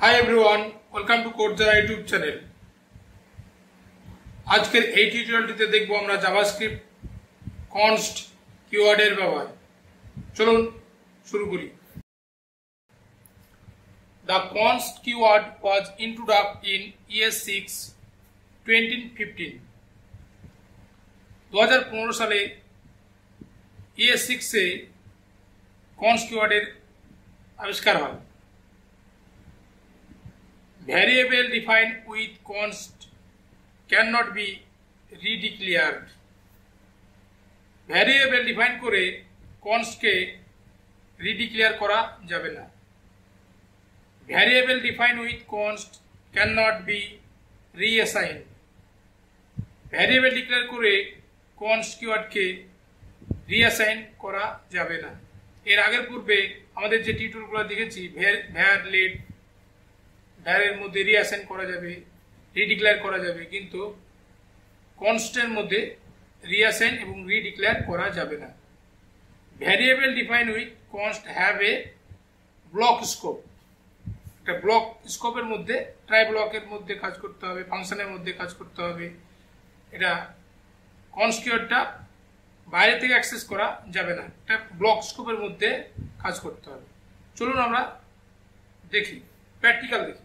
Hi everyone, welcome to Codejara YouTube channel. আজকের এই টিউটোরিয়ালটিতে দেখব আমরা জাভাস্ক্রিপ্ট const keyword এর ব্যবহার। চলুন শুরু করি। The const keyword was introduced in ES6 2015. 2015 সালে ES6 এ const keyword এর আবিষ্কার হয়। Variable defined with const cannot be redeclared. Variable define করে const কে redeclare করা যাবে না। Variable defined with const cannot be reassigned. Variable declare করে const keyword কে reassign করা যাবে না। এর আগের পূর্বে আমাদের যে টিউটোরিয়ালগুলো দেখেছি var let var এর মধ্যে রিঅ্যাসাইন করা যাবে, রিডিক্লেয়ার করা যাবে, কিন্তু কনস্টের মধ্যে রিঅ্যাসাইন এবং রিডিক্লেয়ার করা যাবে না। Variable define with const have a block scope. একটা ব্লক স্কোপের মধ্যে ট্রাই ব্লকের মধ্যে কাজ করতে হবে, ফাংশনের মধ্যে কাজ করতে হবে। এটা কনস্ট কিওয়ার্ডটা বাইরে থেকে অ্যাক্সেস করা যাবে না, এটা ব্লক স্কোপের মধ্যে কাজ করতে হবে। চলুন আমরা দেখি, প্র্যাকটিক্যাল দেখি।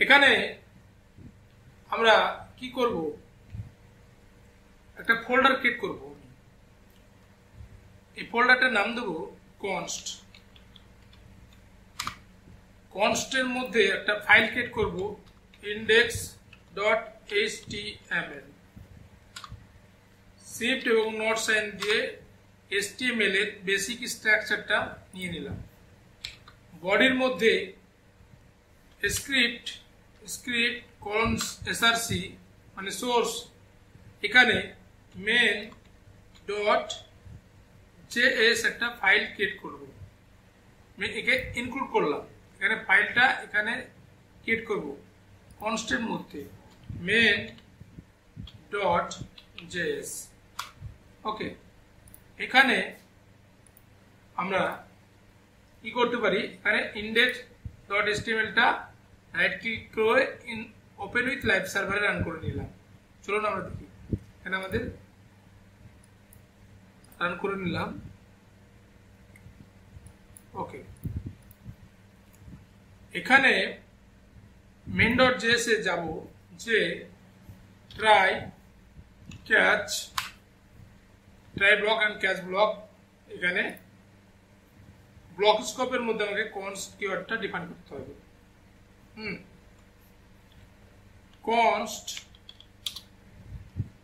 এখানে আমরা কি করব, একটা ফোল্ডার ক্রিয়েট করব। এই ফোল্ডারটার নাম দেব const। কনস্টের মধ্যে একটা ফাইল ক্রিয়েট করব index.html। শিফট এবং নট সাইন দিয়ে HTML এর বেসিক স্ট্রাকচারটা নিয়ে নিলাম। বডির মধ্যে স্ক্রিপ্ট src মানে সোর্স, এখানে main.js একটা ফাইল ক্রিয়েট করব। একে ইনক্লুড করলাম, এখানে ফাইলটা এখানে ক্রিয়েট করব কনস্টের মধ্যে main.js। ওকে, এখানে আমরা কি করতে পারি, এখানে index.html-টা রাইট ক্লিক করে ওপেন উইথ লাইভ সার্ভারে রান করে নিলাম। চলুন আমরা দেখি। এখানে আমাদের রান করে নিলাম। ওকে, এখানে main.js এ যাব, যে try block and catch block. এখানে ব্লক স্কোপের মধ্যে আমাকে কনস্ট কিওয়ার্ডটা ডিফাইন করতে হবে। কনস্ট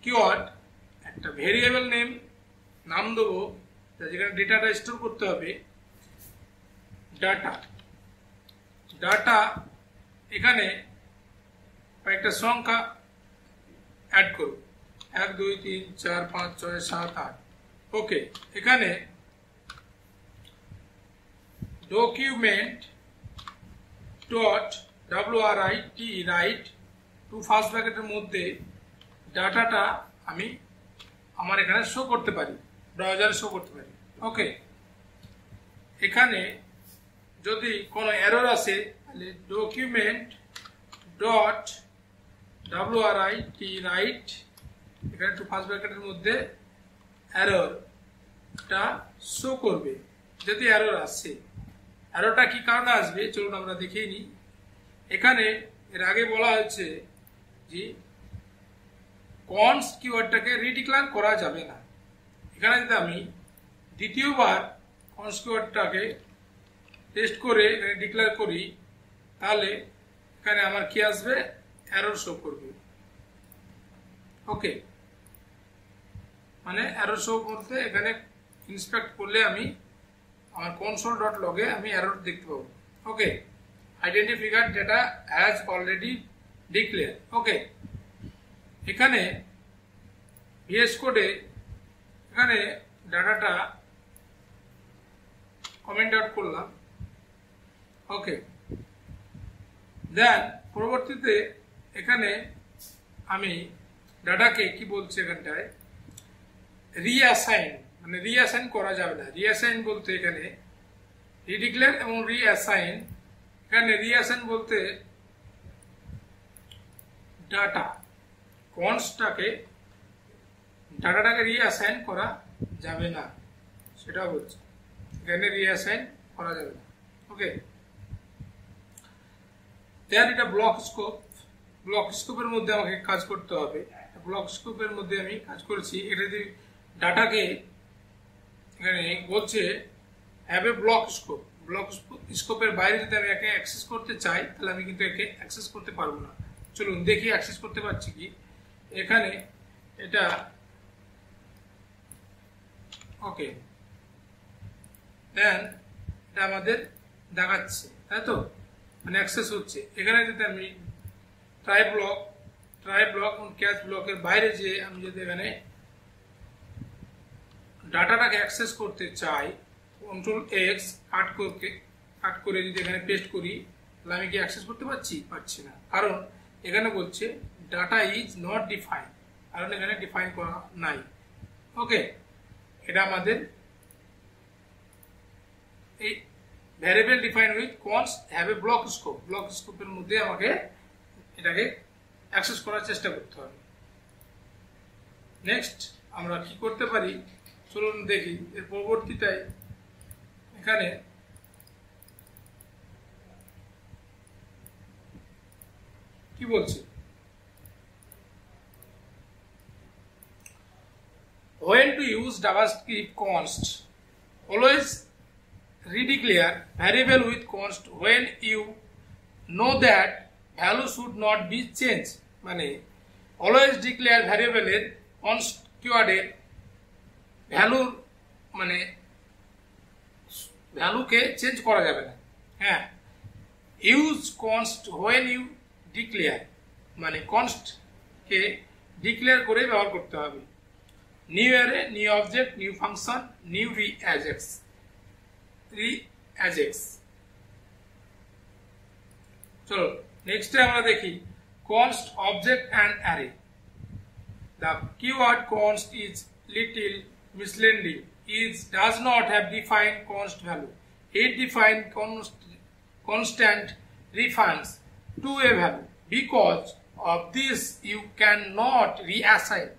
কিওয়ার্ড একটা ভেরিয়েবল নাম দেবো, যেখানে ডেটাটা স্টোর করতে হবে ডাটা। এখানে কয়েকটা সংখ্যা অ্যাড করব, 1 2 3 4 5 6 7 8। ওকে, এখানে document dot write to first ব্র্যাকেটের মধ্যে ডাটাটা আমি আমার এখানে শো করতে পারি, ব্রাউজারে শো করতে পারি। ওকে, এখানে যদি কোনো এরর আসে তাহলে document dot write এখানে টু ফার্স্ট ব্র্যাকেটের মধ্যে এররটা শো করবে। যদি এরর আসে, এররটা কি কারণে আসবে চলুন আমরা দেখেই নিই। এখানে এর আগে বলা হয়েছে যে কনস্ট কিওয়ার্ডটাকে রিডিক্লেয়ার করা যাবে না। এখানে যদি আমি দ্বিতীয়বার কনস্ট কিওয়ার্ডটাকে টেস্ট করে এখানে ডিক্লেয়ার করি, তাহলে এখানে আমার কি আসবে, এরর শো করবে। ওকে, মানে এরর শো করতে এখানে ইন্সপেক্ট করলে আমি আমার console.log এ আমি এরর দেখতে পাবো। Okay, identifier data has already declare. Okay, এখানে VS কোডে এখানে ডাটাটা কমেন্ট আউট করলাম। ওকে, দেন পরবর্তীতে এখানে আমি ডাটাকে কি বলছি, এখানটায় রিঅ্যাসাইন মানে রিঅ্যাসাইন করা যাবে না। রিঅ্যাসাইন বলতে এখানে রিডিক্লেয়ার এবং রিঅ্যাসাইন। এখানে রিঅ্যাসাইন বলতে ডাটাটাকে রিঅ্যাসাইন করা যাবে না, সেটা বলছে। এখানে রিঅ্যাসাইন করা যাবে না। ওকে, দেন এটা ব্লক স্কোপের মধ্যে আমাকে কাজ করতে হবে। ব্লক স্কোপের মধ্যে আমি কাজ করেছি। এটা যদি ডাটাকে এখানে বলছে হ্যাভ এ ব্লক স্কোপের বাইরে যদি আমি একে অ্যাক্সেস করতে চাই, তাহলে আমি কিন্তু একে অ্যাক্সেস করতে পারবো না। চলুন দেখি অ্যাক্সেস করতে পারছি কি। এখানে এটা ওকে, দেন এটা আমাদের দেখাচ্ছে, তাই তো, মানে অ্যাক্সেস হচ্ছে। এখানে যদি আমি ট্রাই ব্লক এবং ক্যাচ ব্লকের বাইরে যে আমি যদি এখানে ডাটাটাকে অ্যাক্সেস করতে চাই, কন্ট্রোল এক্স কাট করে যদি এখানে পেস্ট করি, তাহলে আমি কি অ্যাক্সেস করতে পারছি না। কারণ এখানে বলছে ডাটা ইজ নট ডিফাইন, কারণ এখানে ডিফাইন করা নাই। ওকে, এটা আমাদের এই variable define with const have a block স্কোপের মধ্যে আমাকে এটাকে অ্যাক্সেস করার চেষ্টা করতে হবে। নেক্সট আমরা কি করতে পারি, চলুন দেখি। এর পরবর্তীটায় এখানে কি বলছে, when to use JavaScript const, always redeclare variable with const when you know that value should not be changed। মানে always declare variable এর const কিওয়ার্ডের ভ্যালুর মানে ভ্যালুকে চেঞ্জ করা যাবে না। হ্যাঁ, use const when you declare, মানে const কে ডিক্লেয়ার করে ব্যবহার করতে হবে। New array, new object, new function, new regex. চলো নেক্সটে আমরা দেখি const object and array। The keyword const is little misleading. It does not have defined const value. It defines constant reference to a value. Because of this, you cannot reassign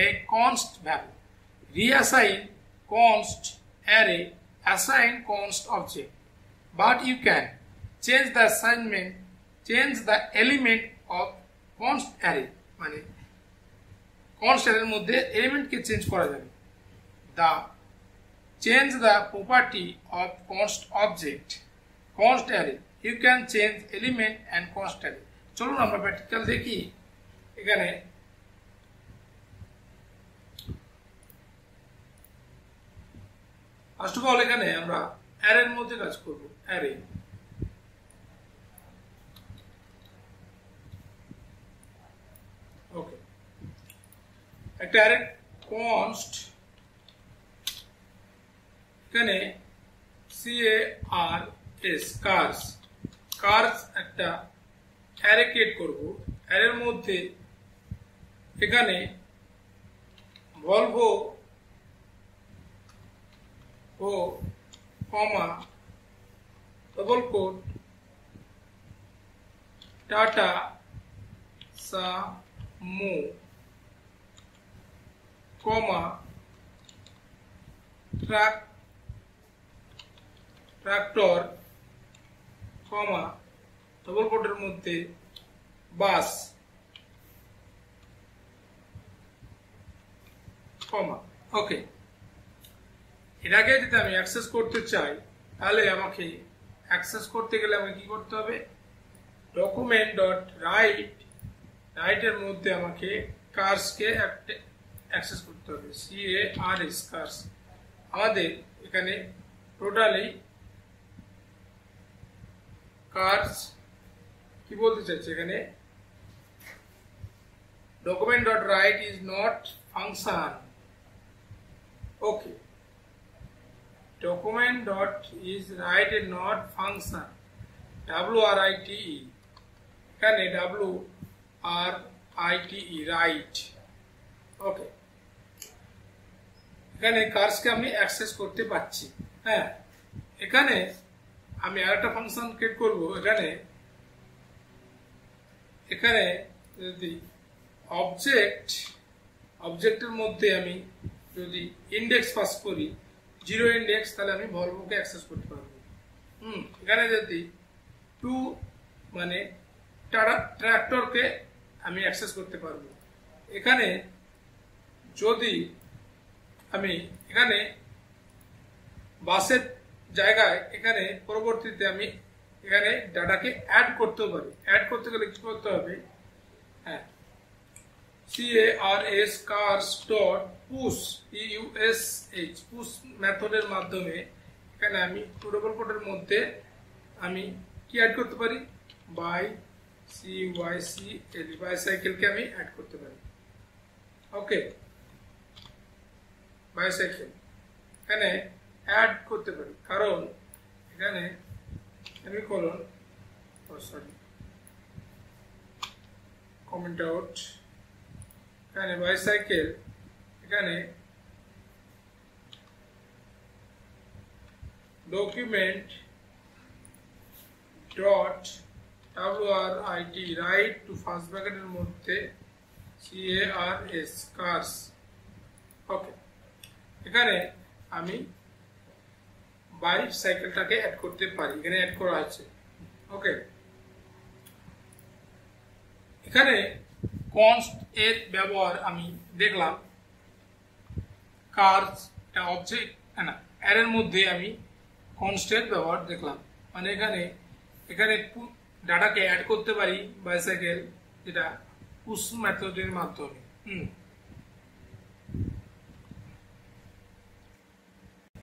a const value, reassign const array, assign const object, but you can change the element of const array। মানে const array মধ্যে element কে change করা যাবে। Change the property of const object, const array, you can change element and const array। চলুন আমরা practical দেখি। এখানে first of all এখানে আমরা অ্যারের মধ্যে কাজ করব। অ্যারে ওকে, একটা অ্যারে const, এখানে cars একটা অ্যারে ক্রিয়েট করব। অ্যারের মধ্যে এখানে ভলভো ও কমা ডবল কোট টাটা সামু কমা ট্রাক্টর কমা ডবল কোটের মধ্যে বাস কমা। ওকে, এটাকে যদি আমি অ্যাক্সেস করতে চাই, তাহলে আমাকে অ্যাক্সেস করতে গেলে আমাকে কি করতে হবে, ডকুমেন্ট ডট রাইট এর মধ্যে আমাকে কার্সকে অ্যাক্সেস করতে হবে। CARS cars. আমাদের এখানে টোটালি কার্স কি বলতে চাইছে, এখানে document dot write is not function। okay, document dot is write is not function, WRITE, এখানে WRITE write। ওকে, এখানে কার্সকে আমি অ্যাক্সেস করতে পারছি। হ্যাঁ, এখানে আমি আরেকটা ফাংশন ক্রিয়েট করব এখানে যদি অবজেক্টের মধ্যে আমি যদি ইন্ডেক্স পাস করি 0 ইন্ডেক্স, তাহলে আমি ভলভকে অ্যাক্সেস করতে পারবো। এখানে যদি টু মানে ট্রাক্টরকে আমি অ্যাক্সেস করতে পারবো। এখানে যদি আমি এখানে বাসের জায়গায় এখানে পরবর্তীতে আমি এখানে ডাটাকে অ্যাড করতেও পারি। অ্যাড করতে গেলে কি করতে হবে? হ্যাঁ, CARS cars dot push push মেথডের মাধ্যমে এখানে আমি প্রোটোকল কোডের মধ্যে আমি কি অ্যাড করতে পারি? বাইসাইকেলকে আমি অ্যাড করতে পারি। ওকে, বাইসাইকেল এখানে অ্যাড করতে পারি, কারণ এখানে আমি কমেন্ট আউট এখানে বাইসাইকেল এখানে document dot writ right two first ব্র্যাকেটের মধ্যে CARS cars। ওকে, এখানে আমি বাইসাইকেলটাকে অ্যাড করতে পারি, এখানে অ্যাড করা আছে। ওকে, এখানে কনস্ট এর ব্যবহার আমি দেখলাম। কার্স একটা অবজেক্ট না, অ্যারের মধ্যে আমি কনস্টের ব্যবহার দেখলাম, মানে এখানে ডাটাকে অ্যাড করতে পারি বাইসাইকেল, যেটা পুশ মেথডের মাধ্যমে।